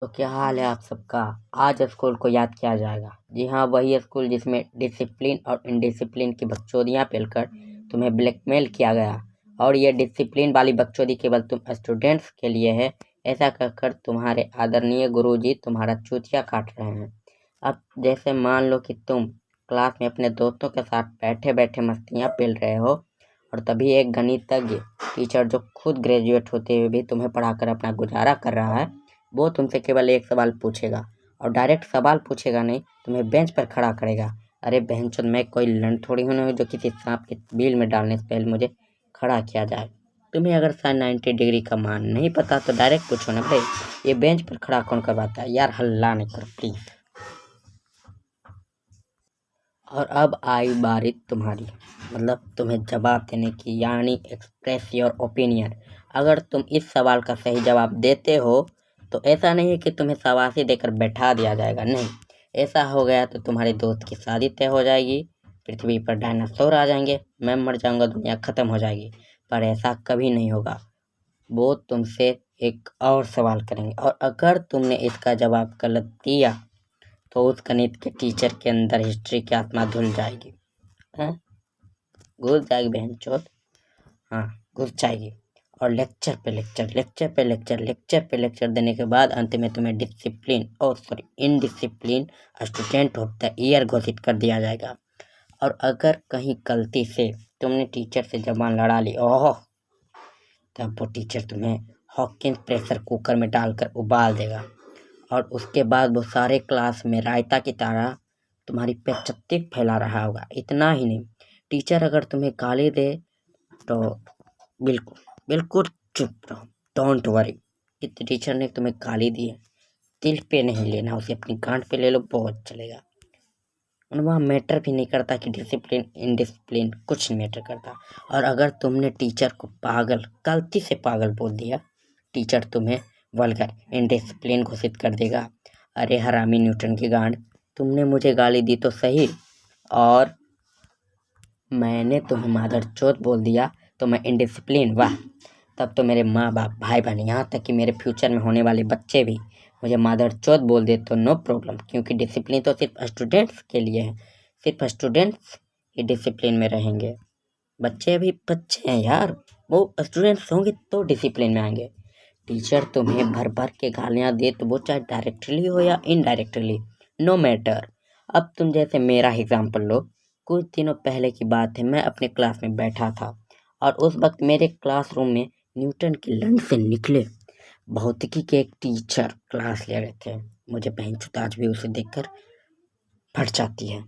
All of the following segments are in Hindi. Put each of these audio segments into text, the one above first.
तो क्या हाल है आप सबका। आज स्कूल को याद किया जाएगा। जी हाँ, वही स्कूल जिसमें डिसिप्लिन और इनडिसिप्लिन की बकचोदियाँ पेलकर तुम्हें ब्लैकमेल किया गया। और ये डिसिप्लिन वाली बकचोदी केवल तुम स्टूडेंट्स के लिए है। ऐसा कहकर तुम्हारे आदरणीय गुरुजी तुम्हारा चूतिया काट रहे हैं। अब जैसे मान लो कि तुम क्लास में अपने दोस्तों के साथ बैठे बैठे मस्तियाँ पेल रहे हो और तभी एक गणितज्ञ टीचर जो खुद ग्रेजुएट होते हुए भी तुम्हें पढ़ाकर अपना गुजारा कर रहा है, वो तुमसे केवल एक सवाल पूछेगा और डायरेक्ट सवाल पूछेगा नहीं, तुम्हें बेंच पर खड़ा करेगा। अरे बहनचोद, मैं कोई लंड थोड़ी हूँ जो किसी सांप के बिल में डालने से पहले मुझे खड़ा किया जाए। तुम्हें अगर साइन 90 डिग्री का मान नहीं पता तो डायरेक्ट पूछो ना भाई, ये बेंच पर खड़ा कौन करवाता है यार। हल्ला नहीं करो प्लीज। और अब आई बारी तुम्हारी, मतलब तुम्हें जवाब देने की, यानी एक्सप्रेस योर ओपिनियन। अगर तुम इस सवाल का सही जवाब देते हो तो ऐसा नहीं है कि तुम्हें शाबाशी देकर बैठा दिया जाएगा, नहीं। ऐसा हो गया तो तुम्हारे दोस्त की शादी तय हो जाएगी, पृथ्वी पर डायनासोर आ जाएंगे, मैं मर जाऊंगा, दुनिया खत्म हो जाएगी। पर ऐसा कभी नहीं होगा। वो तुमसे एक और सवाल करेंगे और अगर तुमने इसका जवाब गलत दिया तो उस गणित के टीचर के अंदर हिस्ट्री की आत्मा धुल जाएगी। हैं? घुस जाएगी बहनचोद। हाँ, घुस जाएगी। और लेक्चर पे लेक्चर, लेक्चर पे लेक्चर, लेक्चर पे लेक्चर देने के बाद अंत में तुम्हें डिसिप्लिन और sorry indiscipline student of the year घोषित कर दिया जाएगा। और अगर कहीं गलती से तुमने टीचर से जबान लड़ा ली, ओह, तब वो टीचर तुम्हें हॉकिंस प्रेशर कुकर में डालकर उबाल देगा। और उसके बाद वो सारे क्लास में रायता की तरह तुम्हारी बेइज्जती फैला रहा होगा। इतना ही नहीं, टीचर अगर तुम्हें गाली दे तो बिल्कुल बिल्कुल चुप रहो, डोंट वरी। कि टीचर ने तुम्हें गाली दी है, दिल पे नहीं लेना, उसे अपनी गांड पे ले लो, बहुत चलेगा। वहाँ मैटर भी नहीं करता कि डिसिप्लिन इनडिसिप्लिन, कुछ नहीं मैटर करता। और अगर तुमने टीचर को पागल, गलती से पागल बोल दिया, टीचर तुम्हें वल्गर इनडिसिप्लिन घोषित कर देगा। अरे हरामी न्यूटन की गांड, तुमने मुझे गाली दी तो सही, और मैंने तुम्हें मादरचोद बोल दिया तो मैं इनडिसिप्लिन, वाह। तब तो मेरे माँ बाप, भाई बहन, यहाँ तक कि मेरे फ्यूचर में होने वाले बच्चे भी मुझे मादरचोद बोल दे तो नो प्रॉब्लम, क्योंकि डिसिप्लिन तो सिर्फ स्टूडेंट्स के लिए है। सिर्फ स्टूडेंट्स ही डिसिप्लिन में रहेंगे। बच्चे अभी बच्चे हैं यार, वो स्टूडेंट्स होंगे तो डिसिप्लिन में आएंगे। टीचर तुम्हें भर भर के गालियाँ दे तो वो चाहे डायरेक्टली हो या इनडायरेक्टली, नो मैटर। अब तुम जैसे मेरा एग्जाम्पल लो। कुछ दिनों पहले की बात है, मैं अपने क्लास में बैठा था और उस वक्त मेरे क्लासरूम में न्यूटन की लंड से निकले भौतिकी के एक टीचर क्लास ले रहे थे। मुझे बहनचोद आज भी उसे देखकर फट जाती है।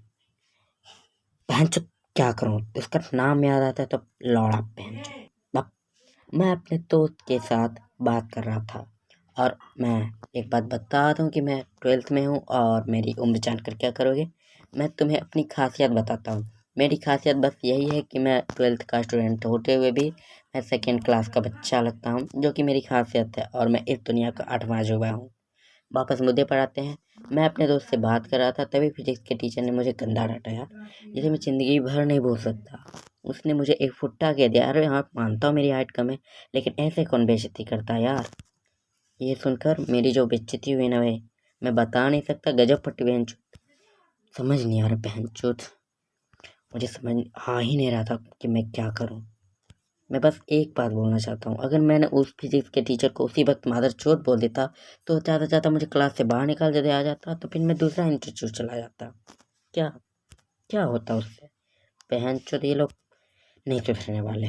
बहनचोद क्या करूं, उसका नाम याद आता है तो लौड़ा बहनचोद। अब मैं अपने दोस्त के साथ बात कर रहा था और मैं एक बात बता दूं कि मैं 12th में हूँ और मेरी उम्र जानकर क्या करोगे। मैं तुम्हें अपनी खासियत बताता हूँ। मेरी खासियत बस यही है कि मैं 12th का स्टूडेंट होते हुए भी मैं सेकेंड क्लास का बच्चा लगता हूँ, जो कि मेरी खासियत है, और मैं इस दुनिया का 8वां अजूबा हूँ। वापस मुद्दे पर आते हैं। मैं अपने दोस्त से बात कर रहा था तभी फिजिक्स के टीचर ने मुझे गंदा डांटा यार, जिसे मैं ज़िंदगी भर नहीं भूल सकता। उसने मुझे एक फुट्टा कह दिया। अरे हाँ, मानता हूँ मेरी हाइट कम है, लेकिन ऐसे कौन बेइज्जती करता है यार। ये सुनकर मेरी जो बेइज्जती हुई ना भाई, मैं बता नहीं सकता। गजब फटी बहनचोद। समझ नहीं आ रहा बहनचोद, मुझे समझ आ ही नहीं रहा था कि मैं क्या करूं। मैं बस एक बात बोलना चाहता हूँ, अगर मैंने उस फिजिक्स के टीचर को उसी वक्त मादरचोद बोल देता तो ज़्यादा ज़्यादा मुझे क्लास से बाहर निकाल देते आ जाता, तो फिर मैं दूसरा इंस्टीट्यूट चला जाता। क्या क्या होता उससे। बहनचोद, ये लोग नहीं सुधरने वाले,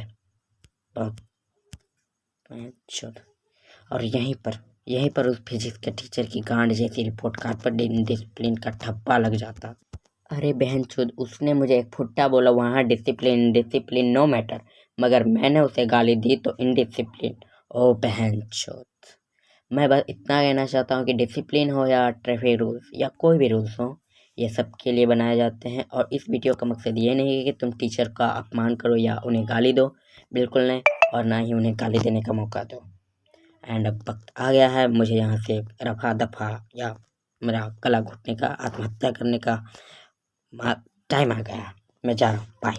बहुत बहनचोद। और यहीं पर उस फिजिक्स के टीचर की गांड जैसी रिपोर्ट कार्ड पर डिसिप्लिन का ठप्पा लग जाता। अरे बहनचोद, उसने मुझे एक फुट्टा बोला, वहाँ डिसिप्लिन डिसिप्लिन नो मैटर, मगर मैंने उसे गाली दी तो इनडिसिप्लिन। ओ बहनचोद, मैं बस इतना कहना चाहता हूँ कि डिसिप्लिन हो या ट्रैफिक रूल्स या कोई भी रूल्स हो, ये सब के लिए बनाए जाते हैं। और इस वीडियो का मकसद ये नहीं है कि तुम टीचर का अपमान करो या उन्हें गाली दो, बिल्कुल नहीं, और ना ही उन्हें गाली देने का मौका दो। एंड अब वक्त आ गया है मुझे यहाँ से रफा दफा या मेरा गला घुटने का, आत्महत्या करने का टाइम आ गया। मैं जा रहा हूँ, बाय।